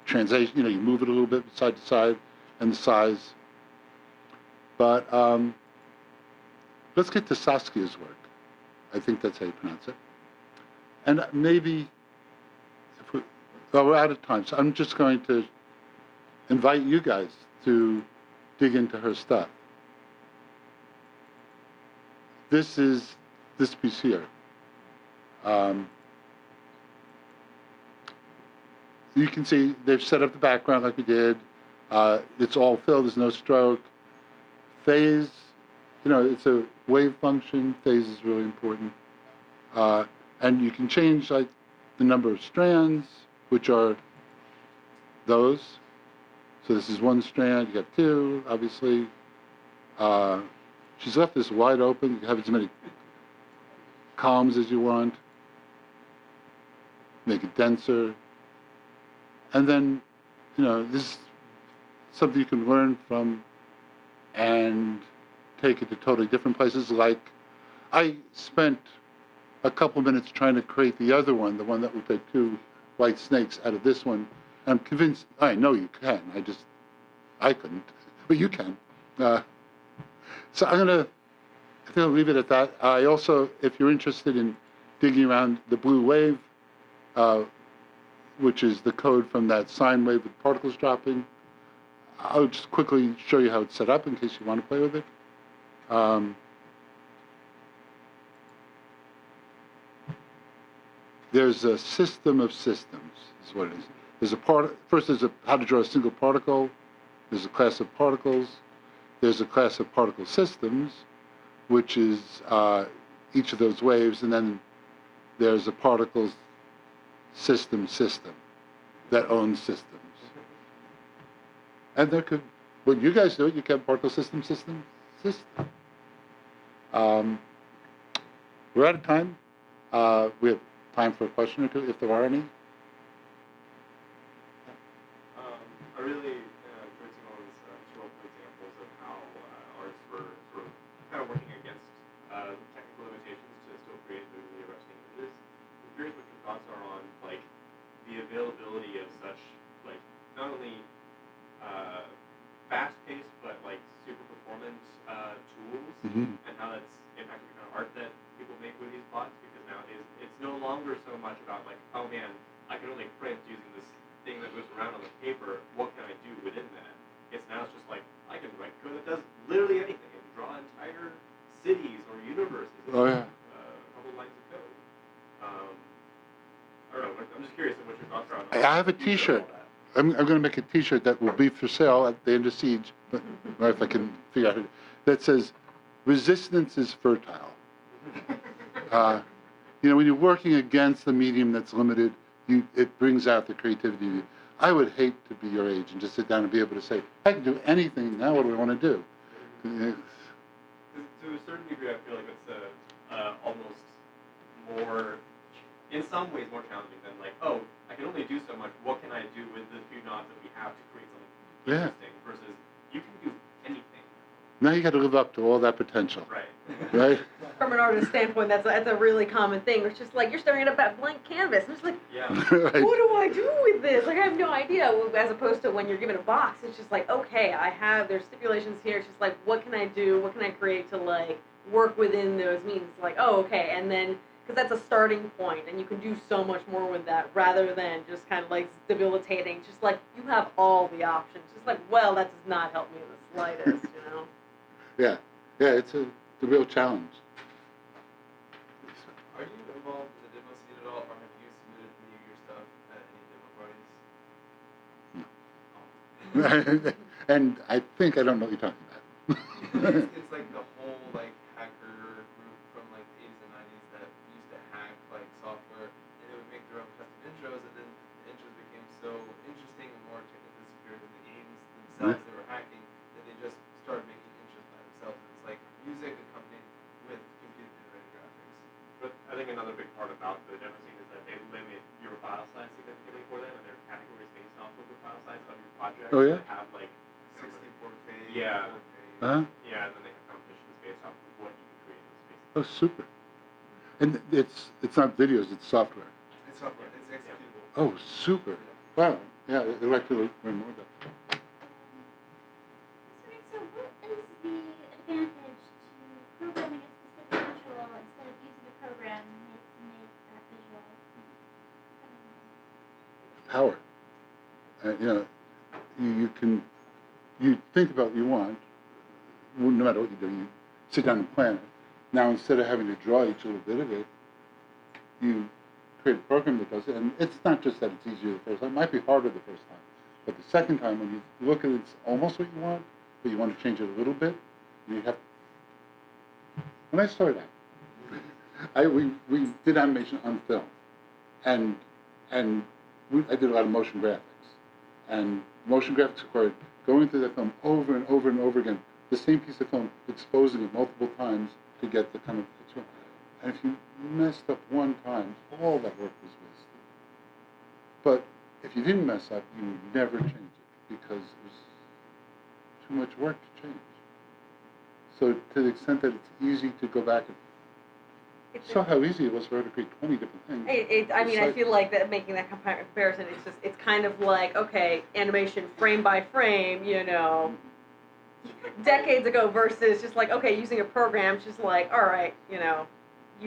Translation, you move it a little bit side to side, and the size. But let's get to Saskia's work. I think that's how you pronounce it. And maybe, we're out of time, so I'm just going to invite you guys to dig into her stuff. This is this piece here. You can see they've set up the background like we did. It's all filled, there's no stroke. Phase, it's a wave function. Phase is really important. And you can change like the number of strands, which are those. So this is one strand, you have two, obviously. She's left this wide open. You can have as many columns as you want. Make it denser. And then, this is something you can learn from and take it to totally different places. Like, I spent a couple minutes trying to create the other one, the one that will take two white snakes out of this one. I'm convinced, I know you can, I couldn't, but you can. So I think I'll leave it at that. I also, if you're interested in digging around the blue wave, which is the code from that sine wave with particles dropping, I'll just quickly show you how it's set up in case you want to play with it. There's a system of systems, is what it is. First there's how to draw a single particle. There's a class of particles. There's a class of particle systems, which is each of those waves, and then there's a particles system that owns systems. And there could, when you guys do it, you can have particle system. We're out of time. We have time for a question or two, if there are any. I really enjoyed seeing all these historical examples of how artists were sort of kind of working against technical limitations to still create visually arresting images. I'm curious what your thoughts are on like the availability of such like much about like, oh man, I can only print using this thing that moves around on the paper. What can I do within that? Now it's just like I can write code that does literally anything. I can draw entire cities or universes. Oh yeah. A couple lines of code. I don't know. I'm just curious of what your thoughts are on. I have a T-shirt. I'm going to make a T-shirt that will be for sale at the end of Siege, if I can figure out it, that says, "Resistance is fertile." When you're working against the medium that's limited, it brings out the creativity in you. I would hate to be your age and just sit down and be able to say, I can do anything. Now what do I want to do? To a certain degree, I feel like it's almost more, in some ways, more challenging than like, oh, I can only do so much. What can I do with the few knobs that we have to create something interesting? Versus you can do anything. Now you got to live up to all that potential. Right. Right? From an artist standpoint, that's a really common thing. It's just like you're staring at a blank canvas. And it's like, Right. what do I do with this? Like I have no idea. As opposed to when you're given a box, it's just like, okay, there's stipulations here. It's just like, what can I do? What can I create to like work within those means? It's like, oh, okay, and then because that's a starting point, and you can do so much more with that rather than just kind of like debilitating. Just like you have all the options. Just like, well, that does not help me in the slightest, you know. Yeah, it's a real challenge. Are you involved in the demo scene at all, or have you submitted any of your stuff at any demo parties? And I think I don't know what you're talking about. It's like the whole like hacker group from like the 80s and 90s that used to hack like software, and they would make their own custom intros, and then the intros became so interesting and more technically superior than the games themselves they were hacking that they just started making intros by themselves. It's like music accompanied with computer generated graphics. But I think another big part about the demo scene is that they limit your file size significantly for them, and their categories based off of the file size of your project. Oh, yeah? They have like 64K, Yeah. 4K. Huh? Yeah, and then they have competitions based off of what you can create in the space. Oh, super. And it's not videos, it's software. It's software. It's executable. Oh, super. Wow. Yeah, I'd like to learn more about that. So what is the advantage to programming a specific visual instead of using a program made to make that visual? Power. You think about what you want, no matter what you do, you sit down and plan it. Now, instead of having to draw each little bit of it, you create a program that does it. And it's not just that it's easier the first time. It might be harder the first time. But the second time, when you look at it, it's almost what you want, but you want to change it a little bit. And you have. When I started out, we did animation on film. And I did a lot of motion graphics. And motion graphics required going through that film over and over and over again, the same piece of film, exposing it multiple times to get the kind of picture. And if you messed up one time, all that work was wasted. But if you didn't mess up, you would never change it because it was too much work to change. So to the extent that it's easy to go back and saw how easy it was for her to create 20 different things. I feel like that making that comparison, it's kind of like, okay, animation frame by frame, decades ago versus just like, okay, using a program, it's just like, all right,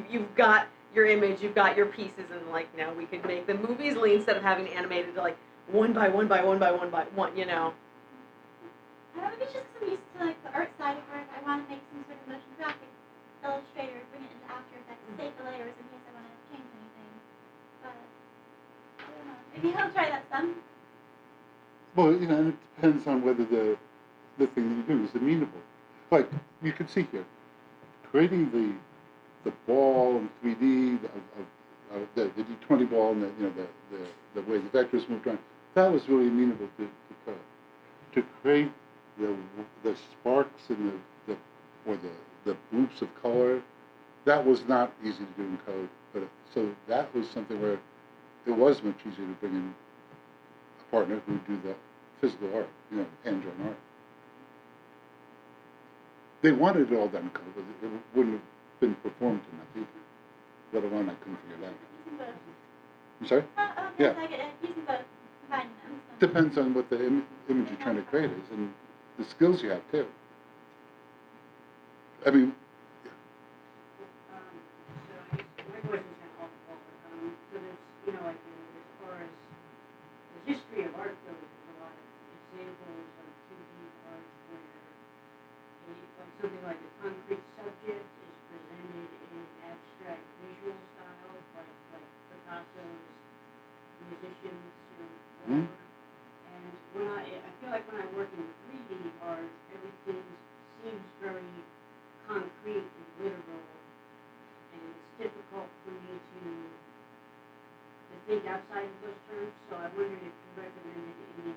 you've got your image, you've got your pieces, and like now we can make them move easily instead of having animated like one by one by one by one by one, I don't know if it's just because I'm used to like the art side of work. I want to make some sort of motion graphics, Illustrator, bring it into After Effects, save the layers in case I want to change anything. But I don't know. Maybe I'll try that some. Well, and it depends on whether the thing that you do is amenable. Like, you can see here, creating the ball in 3D, the D20 ball, and the way the vectors moved around, that was really amenable to code. To create the sparks and the bloops of color, that was not easy to do in code. But so that was something where it was much easier to bring in a partner who would do the physical art, hand-drawn art. They wanted it all done in code, but it wouldn't have been performed enough either. Let alone I couldn't figure it out. Using both. I'm sorry? Yes, Yeah. I get it. Using both, combining them. Depends on what the image you're trying to create is and the skills you have too. I mean, So my question is all, so there's think outside of those terms, so I wondered if you recommended any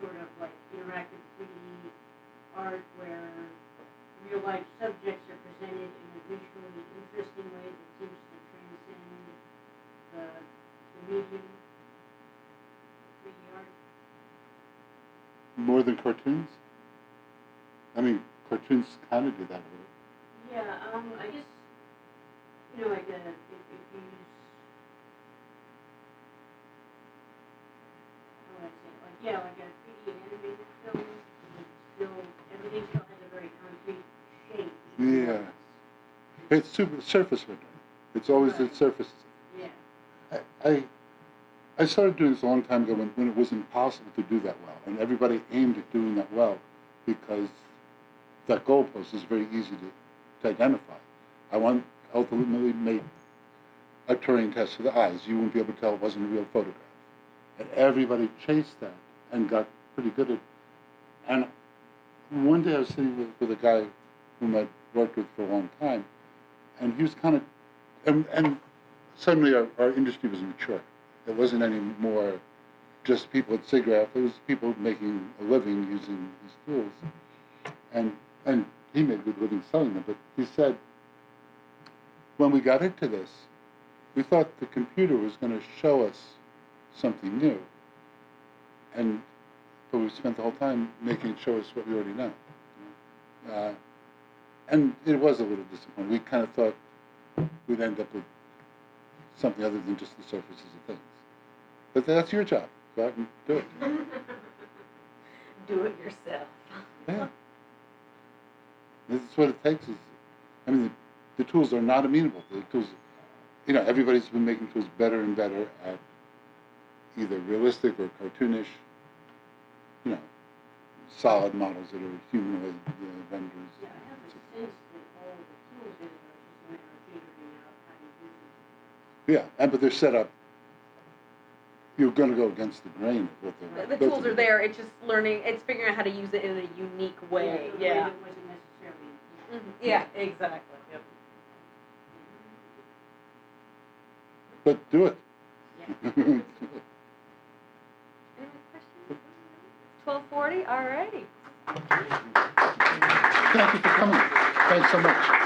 sort of like interactive 3D art where real life subjects are presented in a visually interesting way that seems to transcend the medium 3D art. More than cartoons? I mean, cartoons kind of do that a little. Yeah, I guess, you know, like if you use, how would I say it? Like, yeah, like a 3D animated film, everything still has a very concrete shape. Yeah. It's surface rendering. It's always the Right. surfaces. Yeah. I started doing this a long time ago when it was impossible to do that well, and everybody aimed at doing that well because that goalpost is very easy to identify. I want ultimately make a Turing test for the eyes. You won't be able to tell it wasn't a real photograph. And everybody chased that and got pretty good at it. And one day I was sitting with a guy whom I'd worked with for a long time, and he was kind of, and suddenly our industry was mature. It wasn't any more just people at SIGGRAPH. It was people making a living using these tools. And he made a good living selling them. But he said, when we got into this, we thought the computer was going to show us something new. But we spent the whole time making it show us what we already know. And it was a little disappointing. We kind of thought we'd end up with something other than just the surfaces of things. But that's your job. Go out and do it. Do it yourself. Yeah. This is what it takes. I mean, the tools are not amenable. The tools, you know, everybody's been making tools better and better at either realistic or cartoonish, you know, solid models that are humanoid renders. Yeah, I have a sense that all the tools in it are just a matter of figuring out how to use them. Yeah, but they're set up. You're going to go against the grain of what they're. The tools are there. It's just learning. It's figuring out how to use it in a unique way. The way that wasn't necessarily. Yeah, exactly. Yep. But do it. Yeah. Any questions? 12:40. Alrighty. Thank you for coming. Thanks so much.